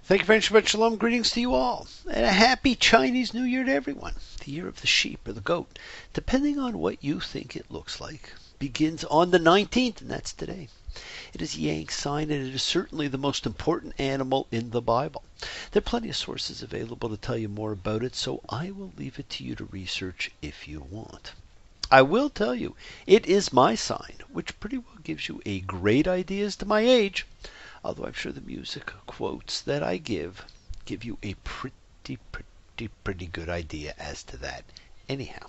Thank you very much. Shalom. Greetings to you all. And a happy Chinese New Year to everyone. The year of the sheep or the goat, depending on what you think it looks like, begins on the 19th, and that's today. It is Yang sign, and it is certainly the most important animal in the Bible. There are plenty of sources available to tell you more about it, so I will leave it to you to research if you want. I will tell you, it is my sign, which pretty well gives you a great idea as to my age. Although I'm sure the music quotes that I give you a pretty good idea as to that. Anyhow,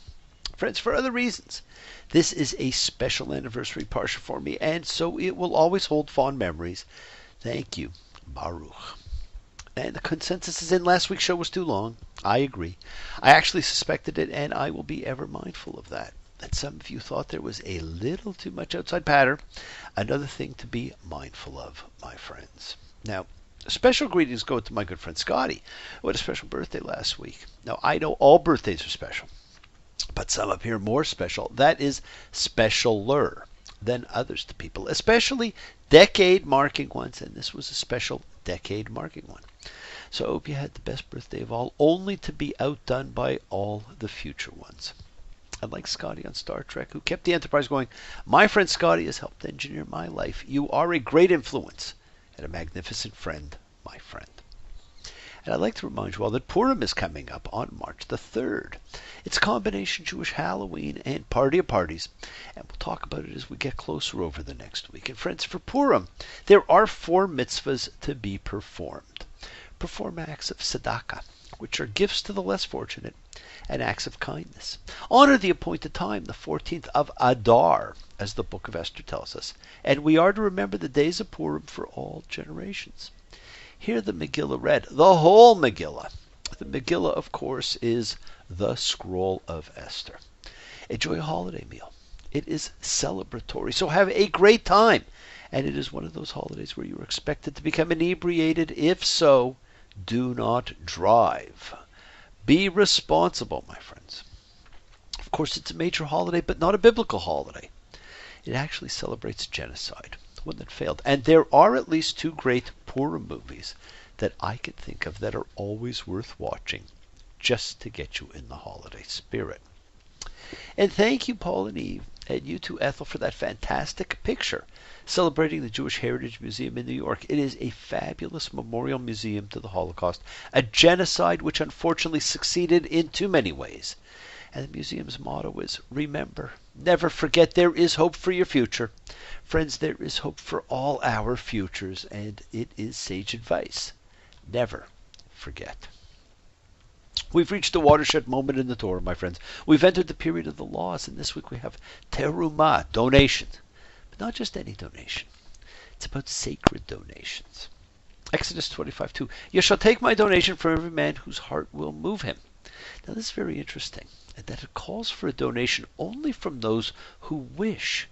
friends, for other reasons, this is a special anniversary parsha for me, and so it will always hold fond memories. Thank you, Baruch. And the consensus is in last week's show was too long. I agree. I actually suspected it, and I will be ever mindful of that. And some of you thought there was a little too much outside patter. Another thing to be mindful of, my friends. Now, special greetings go to my good friend Scotty, who had a special birthday last week. Now, I know all birthdays are special, but some appear more special. That is specialer than others to people, especially decade-marking ones, and this was a special decade-marking one. So I hope you had the best birthday of all, only to be outdone by all the future ones. And like Scotty on Star Trek, who kept the Enterprise going, my friend Scotty has helped engineer my life. You are a great influence and a magnificent friend, my friend. And I'd like to remind you all that Purim is coming up on March the 3rd. It's a combination Jewish Halloween and party of parties, and we'll talk about it as we get closer over the next week. And friends, for Purim, there are 4 mitzvahs to be performed. Perform acts of tzedakah, which are gifts to the less fortunate, and acts of kindness. Honor the appointed time, the 14th of Adar, as the book of Esther tells us. And we are to remember the days of Purim for all generations. Hear the Megillah read, the whole Megillah. The Megillah, of course, is the scroll of Esther. Enjoy a holiday meal. It is celebratory, so have a great time. And it is one of those holidays where you are expected to become inebriated. If so, do not drive. Be responsible, my friends. Of course, it's a major holiday, but not a biblical holiday. It actually celebrates genocide, one that failed. And there are at least 2 great Purim movies that I can think of that are always worth watching, just to get you in the holiday spirit. And thank you, Paul and Eve, and you too, Ethel, for that fantastic picture celebrating the Jewish Heritage Museum in New York. It is a fabulous memorial museum to the Holocaust, a genocide which unfortunately succeeded in too many ways. And the museum's motto is, remember, never forget, there is hope for your future. Friends, there is hope for all our futures, and it is sage advice. Never forget. We've reached a watershed moment in the Torah, my friends. We've entered the period of the laws, and this week we have teruman, donation. But not just any donation. It's about sacred donations. Exodus 25:2. You shall take my donation from every man whose heart will move him. Now this is very interesting, and that it calls for a donation only from those who wish.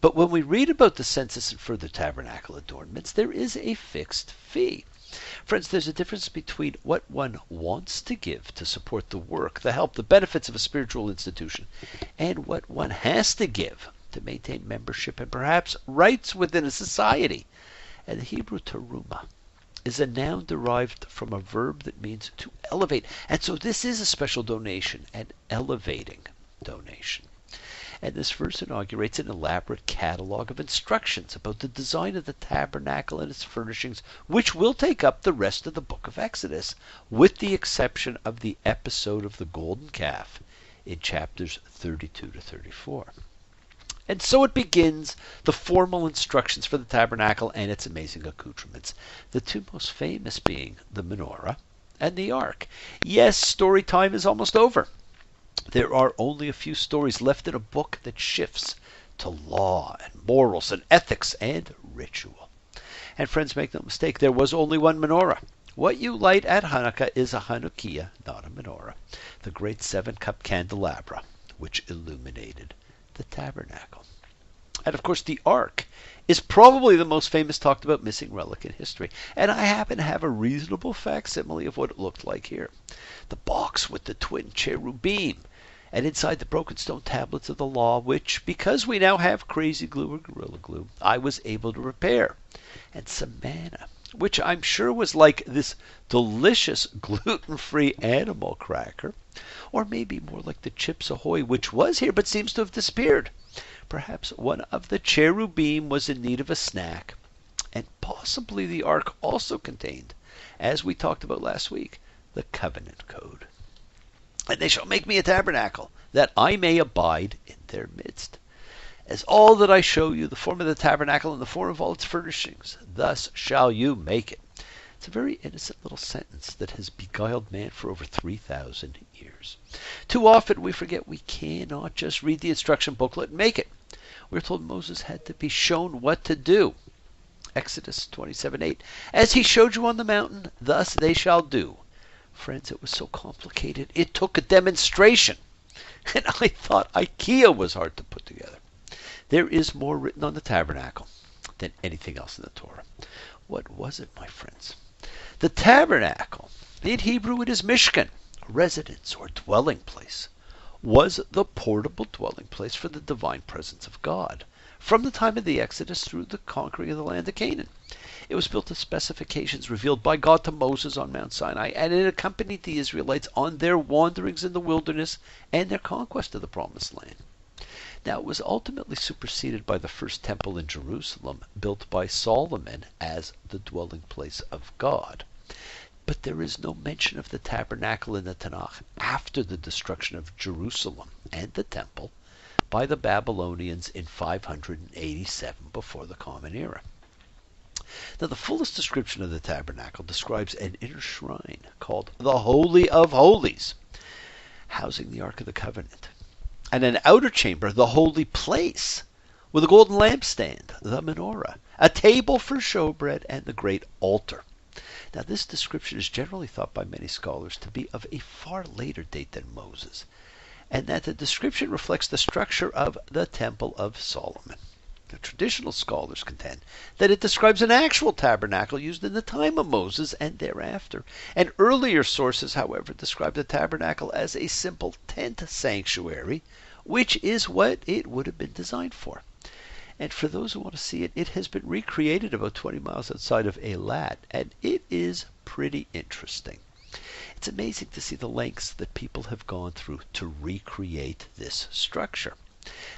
But when we read about the census and further tabernacle adornments, there is a fixed fee. Friends, there's a difference between what one wants to give to support the work, the help, the benefits of a spiritual institution, and what one has to give to maintain membership and perhaps rights within a society. And the Hebrew teruma is a noun derived from a verb that means to elevate. And so this is a special donation, an elevating donation. And this verse inaugurates an elaborate catalog of instructions about the design of the tabernacle and its furnishings, which will take up the rest of the book of Exodus, with the exception of the episode of the golden calf in chapters 32 to 34. And so it begins, the formal instructions for the tabernacle and its amazing accoutrements, the 2 most famous being the menorah and the ark. Yes, story time is almost over. There are only a few stories left in a book that shifts to law and morals and ethics and ritual. And friends, make no mistake, there was only one menorah. What you light at Hanukkah is a Hanukkah, not a menorah, the great 7-cup candelabra which illuminated the tabernacle. And of course, the ark is probably the most famous talked about missing relic in history. And I happen to have a reasonable facsimile of what it looked like here. The box with the twin cherubim, and inside the broken stone tablets of the law, which, because we now have crazy glue or gorilla glue, I was able to repair. And some manna, which I'm sure was like this delicious gluten-free animal cracker, or maybe more like the Chips Ahoy, which was here but seems to have disappeared. Perhaps one of the cherubim was in need of a snack, and possibly the ark also contained, as we talked about last week, the covenant code. And they shall make me a tabernacle, that I may abide in their midst. As all that I show you, the form of the tabernacle and the form of all its furnishings, thus shall you make it. It's a very innocent little sentence that has beguiled man for over 3,000 years. Too often we forget we cannot just read the instruction booklet and make it. We're told Moses had to be shown what to do. Exodus 27:8. As he showed you on the mountain, thus they shall do. Friends, it was so complicated, it took a demonstration. And I thought IKEA was hard to put together. There is more written on the tabernacle than anything else in the Torah. What was it, my friends? The tabernacle, in Hebrew it is Mishkan, residence or dwelling place, was the portable dwelling place for the divine presence of God, from the time of the Exodus through the conquering of the land of Canaan. It was built to specifications revealed by God to Moses on Mount Sinai, and it accompanied the Israelites on their wanderings in the wilderness and their conquest of the Promised Land. Now, it was ultimately superseded by the first temple in Jerusalem, built by Solomon as the dwelling place of God. But there is no mention of the tabernacle in the Tanakh after the destruction of Jerusalem and the temple by the Babylonians in 587 before the Common Era. Now, the fullest description of the tabernacle describes an inner shrine called the Holy of Holies, housing the Ark of the Covenant, and an outer chamber, the holy place, with a golden lampstand, the menorah, a table for showbread, and the great altar. Now, this description is generally thought by many scholars to be of a far later date than Moses, and that the description reflects the structure of the Temple of Solomon. The traditional scholars contend that it describes an actual tabernacle used in the time of Moses and thereafter. And earlier sources, however, describe the tabernacle as a simple tent sanctuary, which is what it would have been designed for. And for those who want to see it, it has been recreated about 20 miles outside of Eilat, and it is pretty interesting. It's amazing to see the lengths that people have gone through to recreate this structure.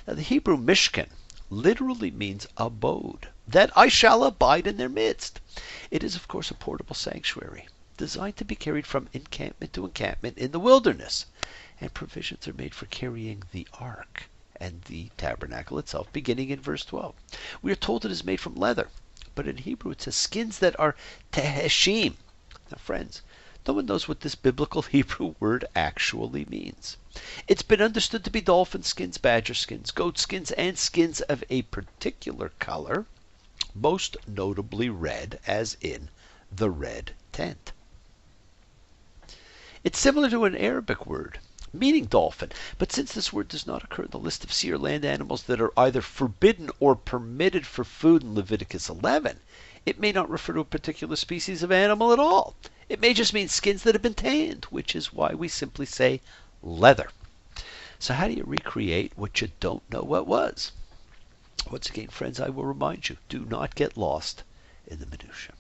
Now, the Hebrew Mishkan literally means abode, that I shall abide in their midst. It is, of course, a portable sanctuary, designed to be carried from encampment to encampment in the wilderness, and provisions are made for carrying the ark and the tabernacle itself, beginning in verse 12. We are told it is made from leather, but in Hebrew it says skins that are teheshim. Now, friends, no one knows what this biblical Hebrew word actually means. It's been understood to be dolphin skins, badger skins, goat skins, and skins of a particular color, most notably red, as in the red tent. It's similar to an Arabic word meaning dolphin, but since this word does not occur in the list of sea or land animals that are either forbidden or permitted for food in Leviticus 11, it may not refer to a particular species of animal at all. It may just mean skins that have been tanned, which is why we simply say leather. So how do you recreate what you don't know what was? Once again, friends, I will remind you, do not get lost in the minutiae.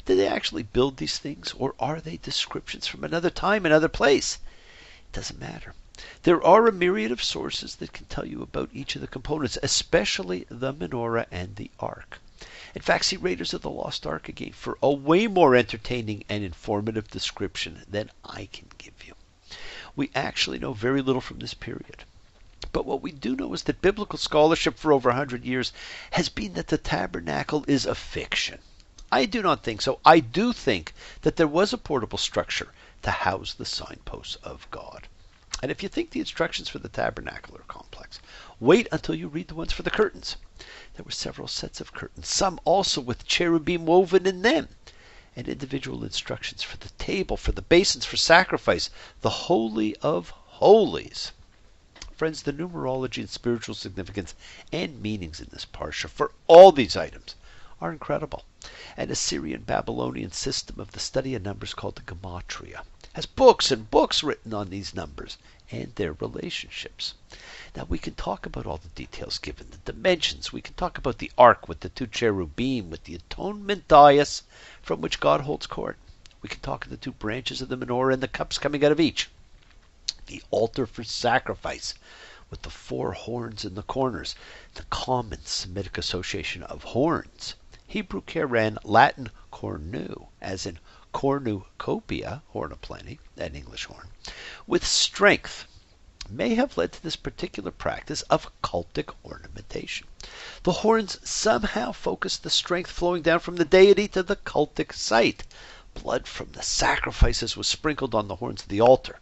Did they actually build these things, or are they descriptions from another time, another place? It doesn't matter. There are a myriad of sources that can tell you about each of the components, especially the menorah and the ark. In fact, see Raiders of the Lost Ark again for a way more entertaining and informative description than I can give you. We actually know very little from this period. But what we do know is that biblical scholarship for over 100 years has been that the tabernacle is a fiction. I do not think so. I do think that there was a portable structure to house the signposts of God. And if you think the instructions for the tabernacle are complex, wait until you read the ones for the curtains. There were several sets of curtains, some also with cherubim woven in them, and individual instructions for the table, for the basins, for sacrifice, the Holy of Holies. Friends, the numerology and spiritual significance and meanings in this parsha for all these items are incredible. An Assyrian Babylonian system of the study of numbers called the Gematria has books and books written on these numbers and their relationships. Now we can talk about all the details given, the dimensions. We can talk about the ark with the two cherubim, with the atonement dais from which God holds court. We can talk of the two branches of the menorah and the cups coming out of each. The altar for sacrifice with the four horns in the corners, the common Semitic association of horns. Hebrew keren, Latin cornu, as in cornucopia, horn of plenty, an English horn, with strength, may have led to this particular practice of cultic ornamentation. The horns somehow focus the strength flowing down from the deity to the cultic site. Blood from the sacrifices was sprinkled on the horns of the altar,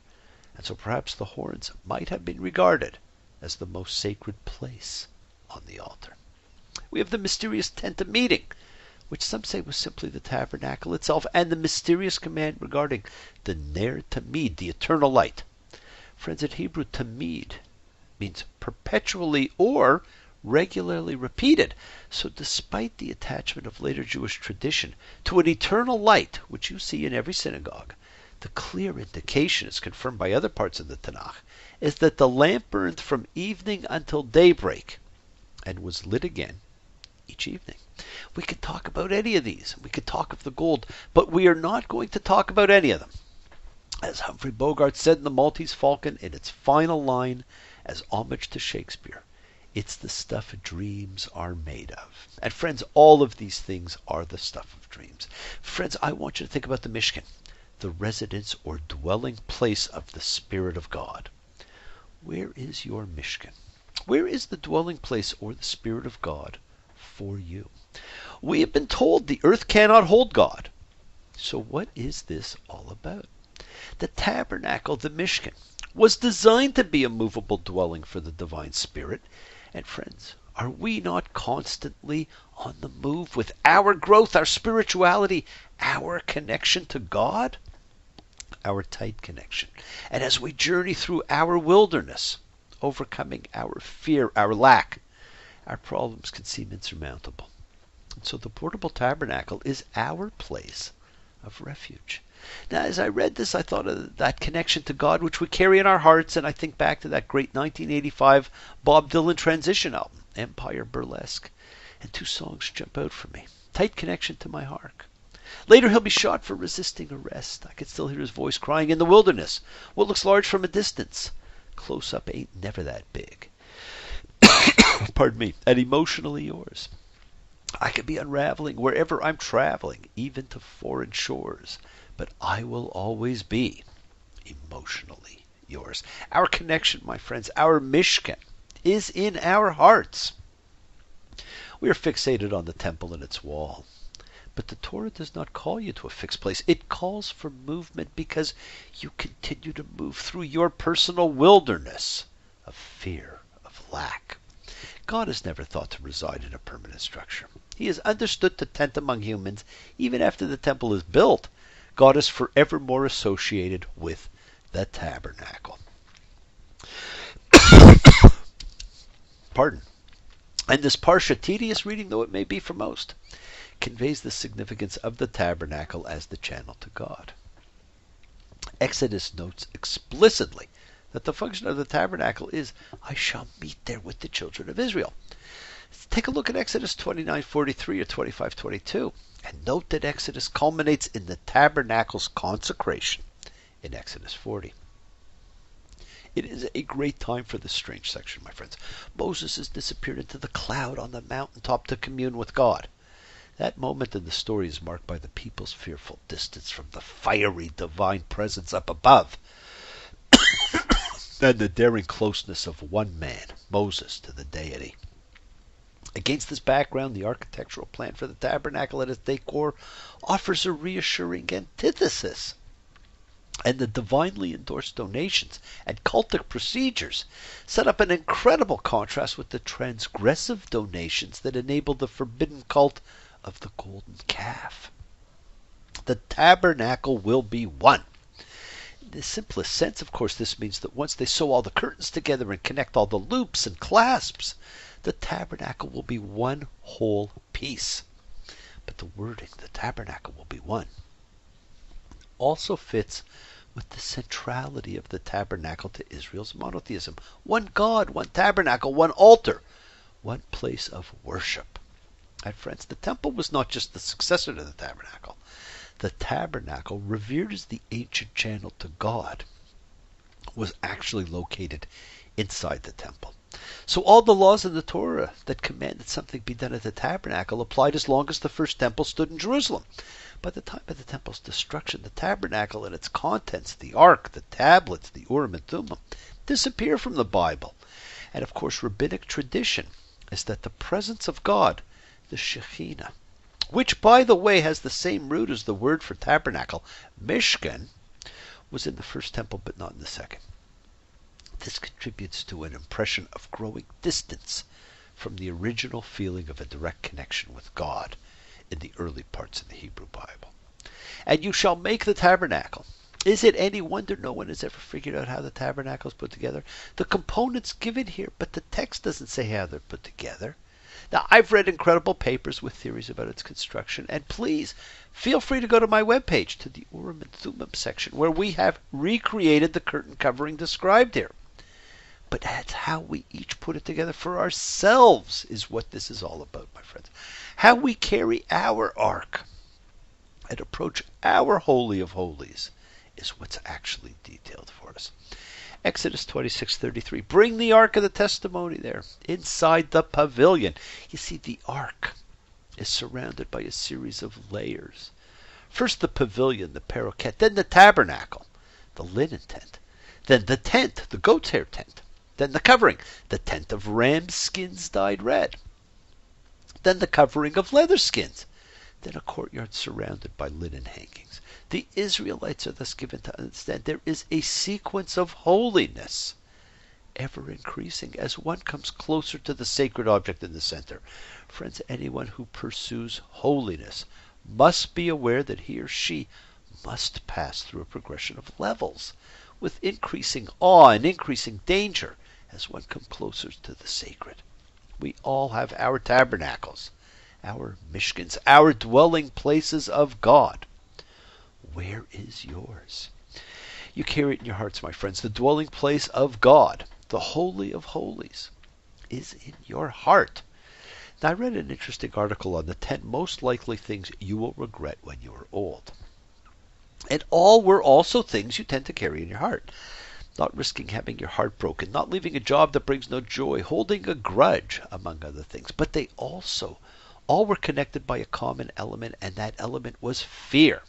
and so perhaps the horns might have been regarded as the most sacred place on the altar. We have the mysterious tent of meeting, which some say was simply the tabernacle itself, and the mysterious command regarding the ner tamid, the eternal light. Friends, in Hebrew, tamid means perpetually or regularly repeated. So despite the attachment of later Jewish tradition to an eternal light, which you see in every synagogue, the clear indication is confirmed by other parts of the Tanakh, is that the lamp burned from evening until daybreak and was lit again each evening. We could talk about any of these. We could talk of the gold, but we are not going to talk about any of them. As Humphrey Bogart said in The Maltese Falcon in its final line as homage to Shakespeare, it's the stuff dreams are made of. And friends, all of these things are the stuff of dreams. Friends, I want you to think about the Mishkan, the residence or dwelling place of the Spirit of God. Where is your Mishkan? Where is the dwelling place or the Spirit of God for you? We have been told the earth cannot hold God. So what is this all about? The tabernacle, the Mishkan, was designed to be a movable dwelling for the divine Spirit. And friends, are we not constantly on the move with our growth, our spirituality, our connection to God? Our tight connection. And as we journey through our wilderness, overcoming our fear, our lack, our problems can seem insurmountable. And so the portable tabernacle is our place of refuge. Now, as I read this, I thought of that connection to God which we carry in our hearts, and I think back to that great 1985 Bob Dylan transition album, Empire Burlesque, and two songs jump out for me. Tight connection to my heart. Later he'll be shot for resisting arrest. I could still hear his voice crying in the wilderness. What looks large from a distance, close up ain't never that big. Pardon me. And emotionally yours. I could be unraveling wherever I'm traveling, even to foreign shores, but I will always be emotionally yours. Our connection, my friends, our Mishkan, is in our hearts. We are fixated on the temple and its wall. But the Torah does not call you to a fixed place. It calls for movement because you continue to move through your personal wilderness of fear, of lack. God is never thought to reside in a permanent structure. He is understood to tent among humans even after the temple is built. God is forevermore associated with the tabernacle. Pardon. And this parsha, tedious reading though it may be for most, conveys the significance of the tabernacle as the channel to God. Exodus notes explicitly that the function of the tabernacle is, I shall meet there with the children of Israel. Take a look at Exodus 29:43 or 25:22, and note that Exodus culminates in the tabernacle's consecration in Exodus 40. It is a great time for this strange section, my friends. Moses has disappeared into the cloud on the mountaintop to commune with God. That moment in the story is marked by the people's fearful distance from the fiery divine presence up above, and the daring closeness of one man, Moses, to the deity. Against this background, the architectural plan for the tabernacle and its decor offers a reassuring antithesis. And the divinely endorsed donations and cultic procedures set up an incredible contrast with the transgressive donations that enabled the forbidden cult of the golden calf. The tabernacle will be one. In the simplest sense, of course, this means that once they sew all the curtains together and connect all the loops and clasps, the tabernacle will be one whole piece. But the wording, the tabernacle will be one, also fits with the centrality of the tabernacle to Israel's monotheism. One God, one tabernacle, one altar, one place of worship. And friends, the temple was not just the successor to the tabernacle. The tabernacle, revered as the ancient channel to God, was actually located inside the temple. So all the laws in the Torah that commanded something be done at the tabernacle applied as long as the first temple stood in Jerusalem. By the time of the temple's destruction, the tabernacle and its contents, the ark, the tablets, the Urim and Thummim, disappear from the Bible. And of course, rabbinic tradition is that the presence of God, the Shekhinah, which by the way has the same root as the word for tabernacle, Mishkan, was in the first temple but not in the second. This contributes to an impression of growing distance from the original feeling of a direct connection with God in the early parts of the Hebrew Bible. And you shall make the tabernacle. Is it any wonder no one has ever figured out how the tabernacle is put together? The components given here, but the text doesn't say how they're put together. Now, I've read incredible papers with theories about its construction, and please feel free to go to my webpage, to the Urim and Thummim section, where we have recreated the curtain covering described here. But that's how we each put it together for ourselves is what this is all about, my friends. How we carry our ark and approach our Holy of Holies is what's actually detailed for us. Exodus 26:33. Bring the ark of the testimony there, inside the pavilion. You see, the ark is surrounded by a series of layers. First the pavilion, the paroquet, then the tabernacle, the linen tent, then the tent, the goat's hair tent, then the covering, the tent of ram skins dyed red, then the covering of leather skins, then a courtyard surrounded by linen hangings. The Israelites are thus given to understand there is a sequence of holiness, ever increasing as one comes closer to the sacred object in the center. Friends, anyone who pursues holiness must be aware that he or she must pass through a progression of levels, with increasing awe and increasing danger as one comes closer to the sacred. We all have our tabernacles, our mishkans, our dwelling places of God. Where is yours? You carry it in your hearts, my friends. The dwelling place of God, the Holy of Holies, is in your heart. Now, I read an interesting article on the 10 most likely things you will regret when you are old. And all were also things you tend to carry in your heart. Not risking having your heart broken, not leaving a job that brings no joy, holding a grudge, among other things. But they also all were connected by a common element, and that element was fear.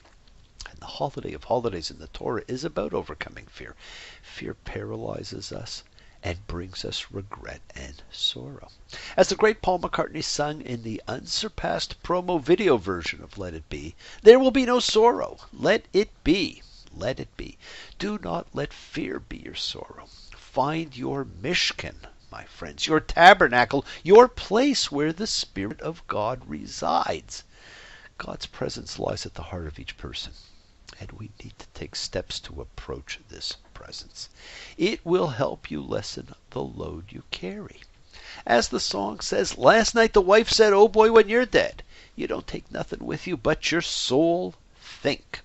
And the holiday of holidays in the Torah is about overcoming fear. Fear paralyzes us and brings us regret and sorrow. As the great Paul McCartney sung in the unsurpassed promo video version of Let It Be, there will be no sorrow. Let it be. Let it be. Do not let fear be your sorrow. Find your mishkan, my friends, your tabernacle, your place where the Spirit of God resides. God's presence lies at the heart of each person, and we need to take steps to approach this presence. It will help you lessen the load you carry. As the song says, last night the wife said, oh boy, when you're dead, you don't take nothing with you but your soul. Think.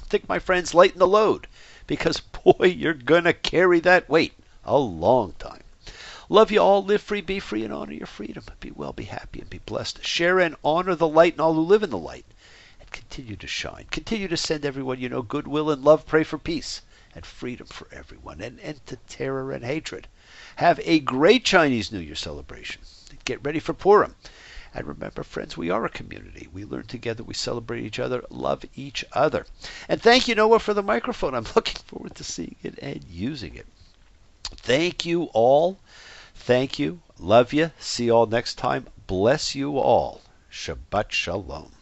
Think, my friends, lighten the load, because boy, you're gonna carry that weight a long time. Love you all, live free, be free, and honor your freedom. Be well, be happy, and be blessed. Share and honor the light and all who live in the light. And continue to shine. Continue to send everyone you know goodwill and love. Pray for peace and freedom for everyone, and end to terror and hatred. Have a great Chinese New Year celebration. Get ready for Purim. And remember, friends, we are a community. We learn together, we celebrate each other, love each other. And thank you, Noah, for the microphone. I'm looking forward to seeing it and using it. Thank you all. Thank you. Love you. See you all next time. Bless you all. Shabbat Shalom.